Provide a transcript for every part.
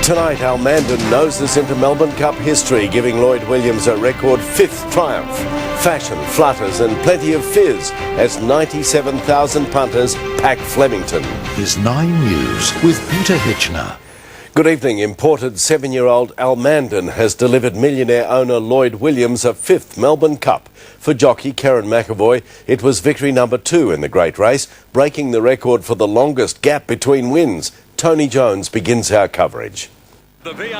Tonight, Almandon noses into Melbourne Cup history, giving Lloyd Williams a record 5th triumph. Fashion, flutters and plenty of fizz as 97,000 punters pack Flemington. Is 9 News with Peter Hitchener. Good evening. Imported 7-year-old Almandon has delivered millionaire owner Lloyd Williams a 5th Melbourne Cup. For jockey Karen McAvoy, it was victory number 2 in the great race, breaking the record for the longest gap between wins. Tony Jones begins our coverage.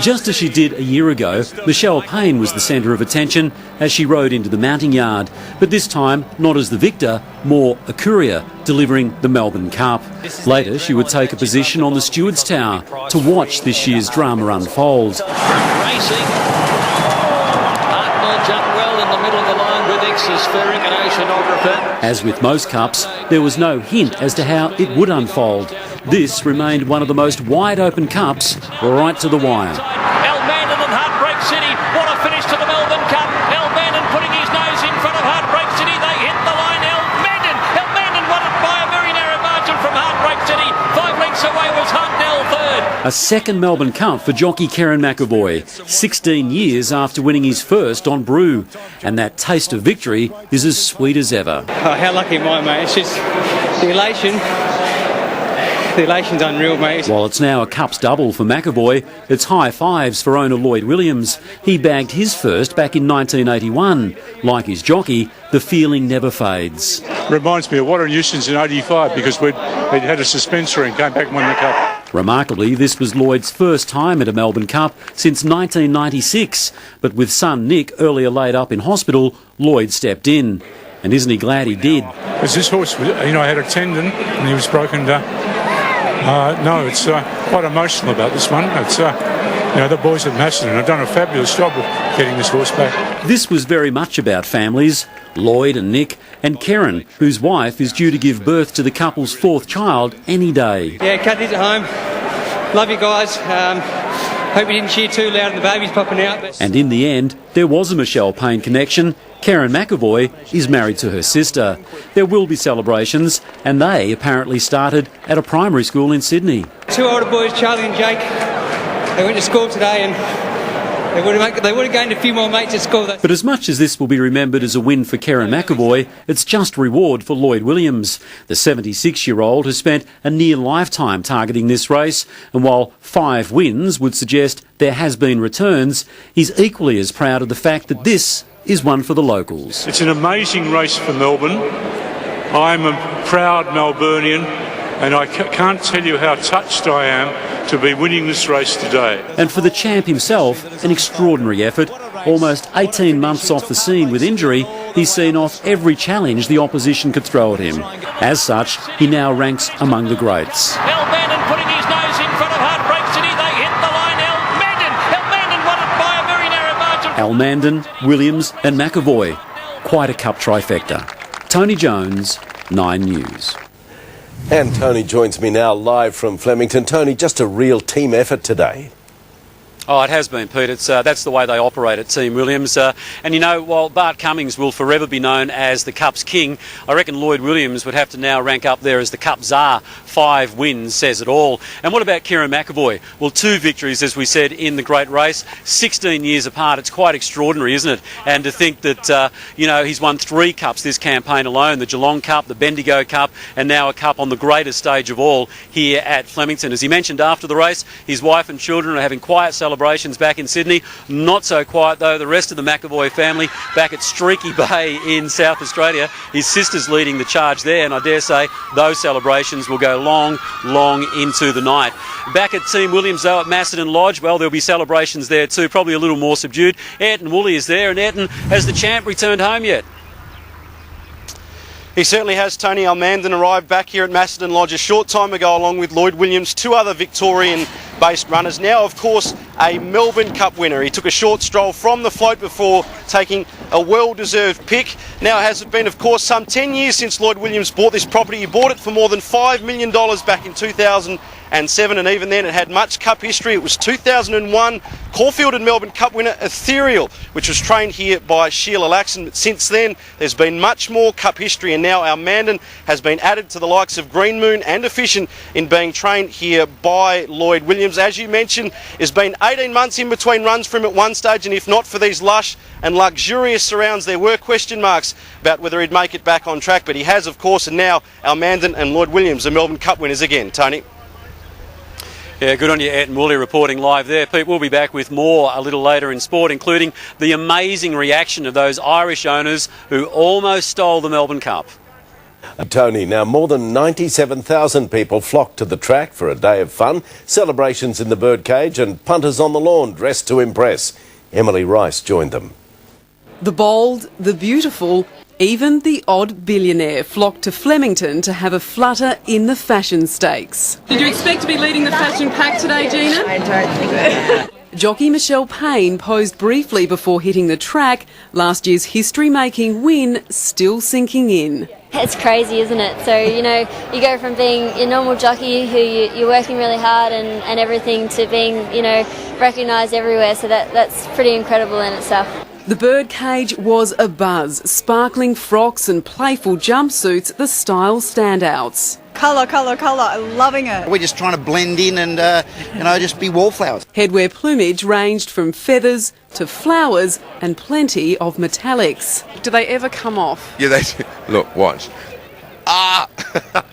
Just as she did a year ago, Michelle Payne was the centre of attention as she rode into the mounting yard. But this time, not as the victor, more a courier, delivering the Melbourne Cup. Later, she would take a position on the Stewards Tower to watch this year's drama unfold. Racing. Hartnell jumped well in the middle of the line with ex-spheric and oceanographer. As with most cups, there was no hint as to how it would unfold. This remained one of the most wide-open cups, right to the wire. Almandon and Heartbreak City, what a finish to the Melbourne Cup. Almandon putting his nose in front of Heartbreak City, they hit the line. Almandon won it by a very narrow margin from Heartbreak City. 5 lengths away was Hartnell third. A second Melbourne Cup for jockey Karen McAvoy, 16 years after winning his first on Brew. And that taste of victory is as sweet as ever. Oh, how lucky am I, mate? It's just the elation. The elation's unreal, mate. While it's now a Cups double for McAvoy, it's high fives for owner Lloyd Williams. He bagged his first back in 1981. Like his jockey, the feeling never fades. Reminds me of what a nuisance in '85 because we'd had a suspensory and came back and won the Cup. Remarkably, this was Lloyd's first time at a Melbourne Cup since 1996. But with son Nick earlier laid up in hospital, Lloyd stepped in. And isn't he glad he did? As this horse, had a tendon and he was broken down. No, it's quite emotional about this one. It's, the boys at Macedon have done a fabulous job of getting this horse back. This was very much about families, Lloyd and Nick, and Karen, whose wife is due to give birth to the couple's 4th child any day. Yeah, Kathy's at home. Love you guys. Hope you didn't cheer too loud and the baby's popping out. But... And in the end, there was a Michelle Payne connection. Karen McAvoy is married to her sister. There will be celebrations, and they apparently started at a primary school in Sydney. 2 older boys, Charlie and Jake, they went to school today and they would have gained a few more mates at school. But as much as this will be remembered as a win for Karen McAvoy, it's just reward for Lloyd Williams. The 76-year-old has spent a near lifetime targeting this race, and while 5 wins would suggest there has been returns, he's equally as proud of the fact that this is one for the locals. It's an amazing race for Melbourne. I'm a proud Melburnian and I can't tell you how touched I am to be winning this race today. And for the champ himself, an extraordinary effort. Almost 18 months off the scene with injury, he's seen off every challenge the opposition could throw at him. As such, he now ranks among the greats. Almandon putting his nose in front of Heartbreak City, they hit the line. Almandon won it by a very narrow margin. Almandon, Williams and McAvoy. Quite a cup trifecta. Tony Jones, 9 News. And Tony joins me now live from Flemington. Tony, just a real team effort today. Oh, it has been, Pete. That's the way they operate at Team Williams. And while Bart Cummings will forever be known as the Cup's king, I reckon Lloyd Williams would have to now rank up there as the Cup czar. 5 wins says it all. And what about Karen McAvoy? Well, 2 victories, as we said, in the great race, 16 years apart. It's quite extraordinary, isn't it? And to think that, he's won 3 Cups this campaign alone, the Geelong Cup, the Bendigo Cup, and now a Cup on the greatest stage of all here at Flemington. As he mentioned after the race, his wife and children are having quiet celebrations back in Sydney. Not so quiet though, the rest of the McAvoy family back at Streaky Bay in South Australia. His sister's leading the charge there, and I dare say those celebrations will go long into the night. Back at Team Williams though at Macedon Lodge, well, there'll be celebrations there too, probably a little more subdued. Ayrton Woolley is there, and Ayrton, has the champ returned home yet? He certainly has. Tony Almandon arrived back here at Macedon Lodge a short time ago along with Lloyd Williams, 2 other Victorian-based runners. Now, of course, a Melbourne Cup winner. He took a short stroll from the float before taking a well-deserved pick. Now, has it been, of course, some 10 years since Lloyd Williams bought this property. He bought it for more than $5 million back in 2000. 2007, and even then it had much Cup history. It was 2001 Caulfield and Melbourne Cup winner Ethereal, which was trained here by Sheila Laxon. But since then, there's been much more Cup history, and now Almandan has been added to the likes of Green Moon and Efficient in being trained here by Lloyd Williams. As you mentioned, there's been 18 months in between runs for him at one stage, and if not for these lush and luxurious surrounds, there were question marks about whether he'd make it back on track, but he has, of course, and now Almandan and Lloyd Williams, the Melbourne Cup winners again. Tony? Yeah, good on you, Ant and Woolley, reporting live there. Pete, we'll be back with more a little later in sport, including the amazing reaction of those Irish owners who almost stole the Melbourne Cup. Tony, now more than 97,000 people flocked to the track for a day of fun, celebrations in the birdcage and punters on the lawn dressed to impress. Emily Rice joined them. The bold, the beautiful, even the odd billionaire flocked to Flemington to have a flutter in the fashion stakes. Did you expect to be leading the fashion pack today, Gina? I don't think so. Jockey Michelle Payne posed briefly before hitting the track, last year's history-making win still sinking in. It's crazy, isn't it? So, you go from being a normal jockey who you're working really hard and everything to being, recognised everywhere. So that's pretty incredible in itself. The birdcage was abuzz, sparkling frocks and playful jumpsuits, the style standouts. Colour, I'm loving it. We're just trying to blend in and, just be wallflowers. Headwear plumage ranged from feathers to flowers and plenty of metallics. Do they ever come off? Yeah, they do. Look, watch. Ah!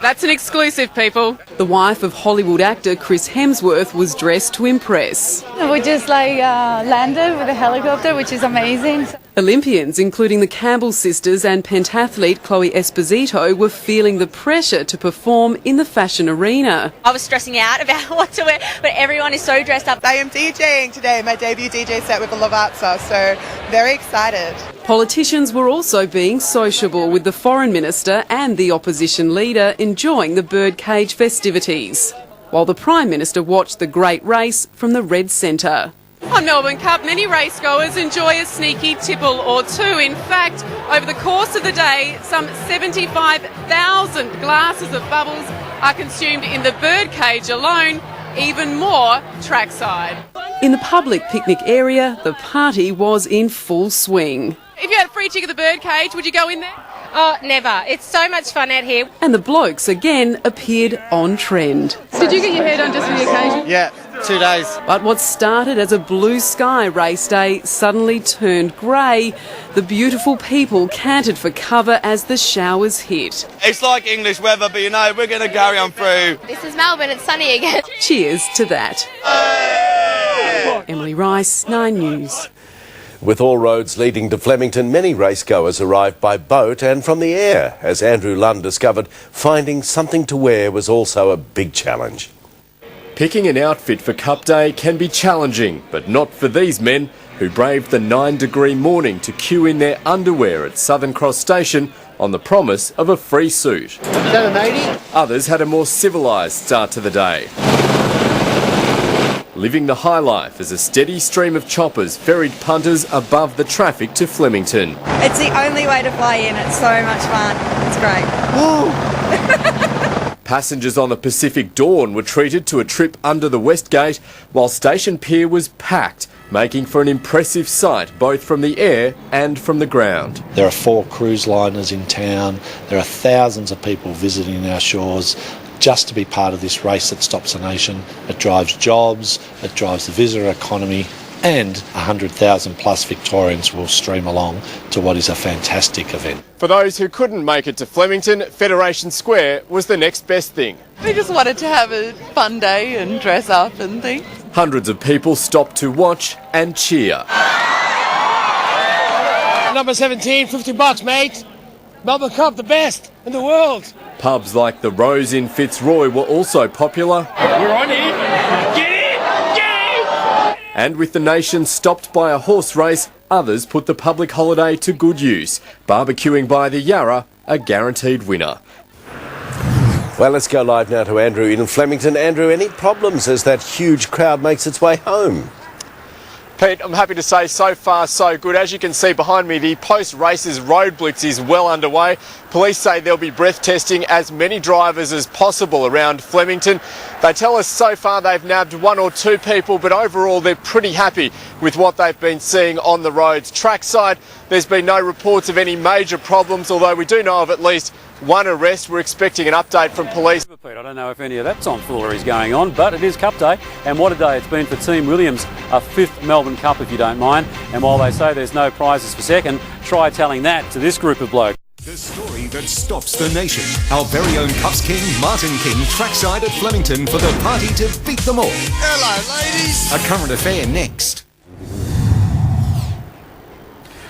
That's an exclusive, people. The wife of Hollywood actor Chris Hemsworth was dressed to impress. We just landed with a helicopter, which is amazing. Olympians, including the Campbell sisters and pentathlete Chloe Esposito, were feeling the pressure to perform in the fashion arena. I was stressing out about what to wear, but everyone is so dressed up. I am DJing today, my debut DJ set with the Lavazza, so very excited. Politicians were also being sociable, with the Foreign Minister and the opposition leader enjoying the birdcage festivities, while the Prime Minister watched the great race from the Red Centre. On Melbourne Cup, many racegoers enjoy a sneaky tipple or two. In fact, over the course of the day, some 75,000 glasses of bubbles are consumed in the birdcage alone, even more trackside. In the public picnic area, the party was in full swing. If you had a free ticket at the birdcage, would you go in there? Oh, never. It's so much fun out here. And the blokes again appeared on trend. Did you get your hair done just for the occasion? Yeah, 2 days. But what started as a blue sky race day suddenly turned grey. The beautiful people cantered for cover as the showers hit. It's like English weather, but we're going to carry on through. This is Melbourne, it's sunny again. Cheers to that. Hey! Emily Rice, 9 News. With all roads leading to Flemington, many racegoers arrived by boat and from the air. As Andrew Lunn discovered, finding something to wear was also a big challenge. Picking an outfit for Cup Day can be challenging, but not for these men who braved the 9-degree morning to queue in their underwear at Southern Cross Station on the promise of a free suit. Is that a matey? Others had a more civilised start to the day, living the high life as a steady stream of choppers ferried punters above the traffic to Flemington. It's the only way to fly in. It's so much fun. It's great. Woo! Passengers on the Pacific Dawn were treated to a trip under the West Gate, while Station Pier was packed, making for an impressive sight both from the air and from the ground. There are 4 cruise liners in town. There are thousands of people visiting our shores just to be part of this race that stops the nation. It drives jobs, it drives the visitor economy, and 100,000 plus Victorians will stream along to what is a fantastic event. For those who couldn't make it to Flemington, Federation Square was the next best thing. We just wanted to have a fun day and dress up and things. Hundreds of people stopped to watch and cheer. Number 17, $50, mate. Melbourne Cup, the best in the world. Pubs like the Rose in Fitzroy were also popular. We're on it. Get in! Get in! And with the nation stopped by a horse race, others put the public holiday to good use. Barbecuing by the Yarra, a guaranteed winner. Well, let's go live now to Andrew in Flemington. Andrew, any problems as that huge crowd makes its way home? Pete, I'm happy to say so far so good. As you can see behind me, the post-races road blitz is well underway. Police say there'll be breath testing as many drivers as possible around Flemington. They tell us so far they've nabbed 1 or 2 people, but overall they're pretty happy with what they've been seeing on the roads. Trackside, there's been no reports of any major problems, although we do know of at least 1 arrest. We're expecting an update from police. Pete, I don't know if any of that tomfoolery is going on, but it is Cup Day, and what a day it's been for Team Williams, a 5th Melbourne Cup if you don't mind. And while they say there's no prizes for second, try telling that to this group of blokes. The story that stops the nation. Our very own Cups King, Martin King, trackside at Flemington for the party to beat them all. Hello, ladies. A current affair next.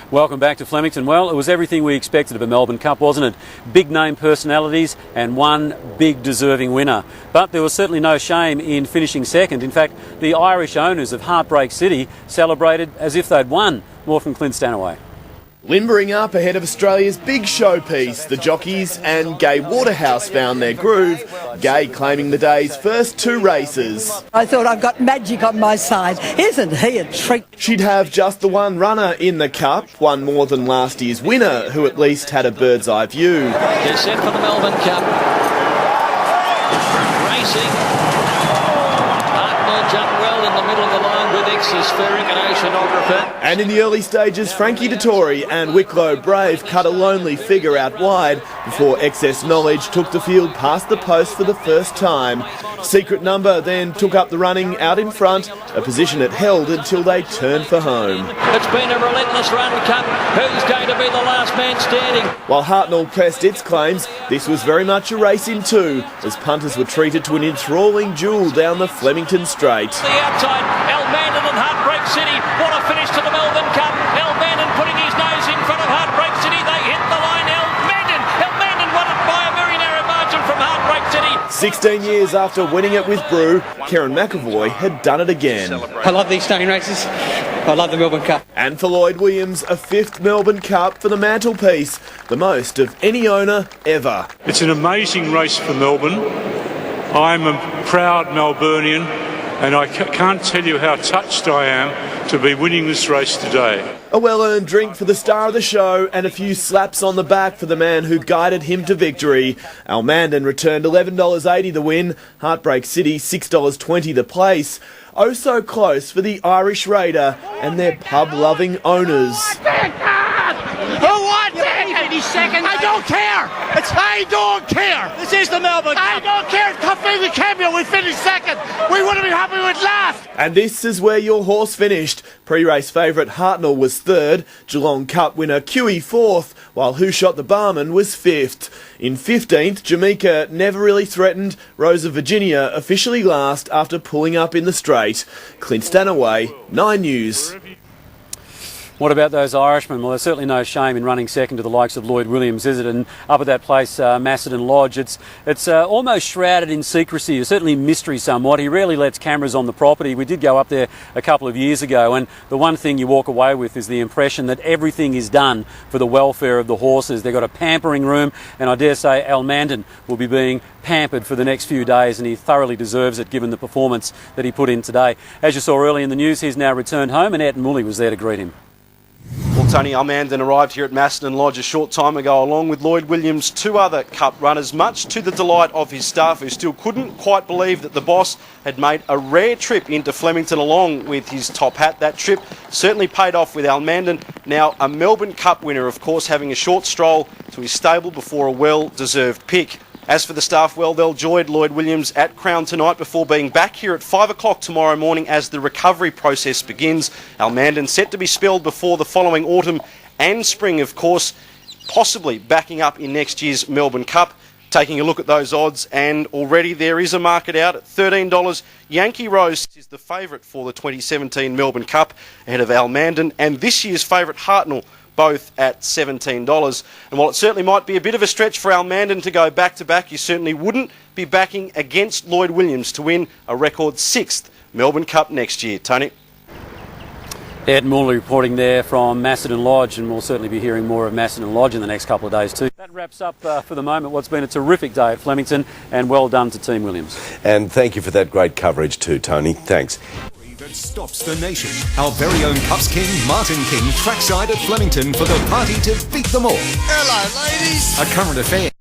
Welcome back to Flemington. Well, it was everything we expected of a Melbourne Cup, wasn't it? Big name personalities and one big deserving winner. But there was certainly no shame in finishing second. In fact, the Irish owners of Heartbreak City celebrated as if they'd won. More from Clint Stanaway. Limbering up ahead of Australia's big showpiece, the jockeys and Gay Waterhouse found their groove, Gay claiming the day's first 2 races. I thought I've got magic on my side. Isn't he a treat? She'd have just the 1 runner in the Cup, 1 more than last year's winner, who at least had a bird's eye view. They're set for the Melbourne Cup. Racing. Hartnell jumped well in the middle of the line with Exospheric, an oceanographer. And in the early stages, Frankie Dettori and Wicklow Brave cut a lonely figure out wide before Excess Knowledge took the field past the post for the first time. Secret Number then took up the running out in front, a position it held until they turned for home. It's been a relentless run, Cup. Who's going to be the last man standing? While Hartnell pressed its claims, this was very much a race in 2, as punters were treated to an enthralling duel down the Flemington Straight. The outside, Elmandon and Heartbreak City. What a finish to the Melbourne Cup. Elmandon putting his nose in front of Heartbreak City. They hit the line. Elmandon won it by a very narrow margin from Heartbreak City. 16 years after winning it with Brew, Karen McAvoy had done it again. I love these staying races. I love the Melbourne Cup. And for Lloyd Williams, a 5th Melbourne Cup for the mantelpiece, the most of any owner ever. It's an amazing race for Melbourne. I'm a proud Melburnian, and I can't tell you how touched I am to be winning this race today. A well-earned drink for the star of the show and a few slaps on the back for the man who guided him to victory. Almandon returned $11.80 the win, Heartbreak City $6.20 the place. Oh so close for the Irish Raider and their pub-loving owners. Who won it? Second. I don't care. I don't care. This is the Melbourne Cup. I don't care. We came here. We finished second. We wouldn't be happy with last. And this is where your horse finished. Pre-race favourite Hartnell was 3rd, Geelong Cup winner QE 4th, while Who Shot the Barman was 5th. In 15th, Jamaica never really threatened, Rose of Virginia officially last after pulling up in the straight. Clint Stanaway, 9 News. What about those Irishmen? Well, there's certainly no shame in running second to the likes of Lloyd Williams, is it? And up at that place, Macedon Lodge, it's almost shrouded in secrecy, certainly mystery somewhat. He rarely lets cameras on the property. We did go up there a couple of years ago, and the one thing you walk away with is the impression that everything is done for the welfare of the horses. They've got a pampering room, and I dare say Almandon will be being pampered for the next few days, and he thoroughly deserves it given the performance that he put in today. As you saw early in the news, he's now returned home, and Ed Mully was there to greet him. Well, Tony, Almandon arrived here at Macedon Lodge a short time ago along with Lloyd Williams, 2 other Cup runners, much to the delight of his staff who still couldn't quite believe that the boss had made a rare trip into Flemington along with his top hat. That trip certainly paid off with Almandon, now a Melbourne Cup winner, of course, having a short stroll to his stable before a well-deserved pick. As for the staff, well, they'll join Lloyd Williams at Crown tonight before being back here at 5 o'clock tomorrow morning as the recovery process begins. Almandon set to be spelled before the following autumn and spring, of course, possibly backing up in next year's Melbourne Cup. Taking a look at those odds, and already there is a market out at $13. Yankee Rose is the favourite for the 2017 Melbourne Cup ahead of Almandon, and this year's favourite Hartnell, both at $17. And while it certainly might be a bit of a stretch for Almandon to go back-to-back, you certainly wouldn't be backing against Lloyd Williams to win a record 6th Melbourne Cup next year. Tony? Ed Mully reporting there from Macedon Lodge, and we'll certainly be hearing more of Macedon Lodge in the next couple of days too. That wraps up for the moment what's been a terrific day at Flemington, and well done to Team Williams. And thank you for that great coverage too, Tony. Thanks. that stops the nation. Our very own Cups King, Martin King, trackside at Flemington for the party to beat them all. Hello, ladies. A current affair.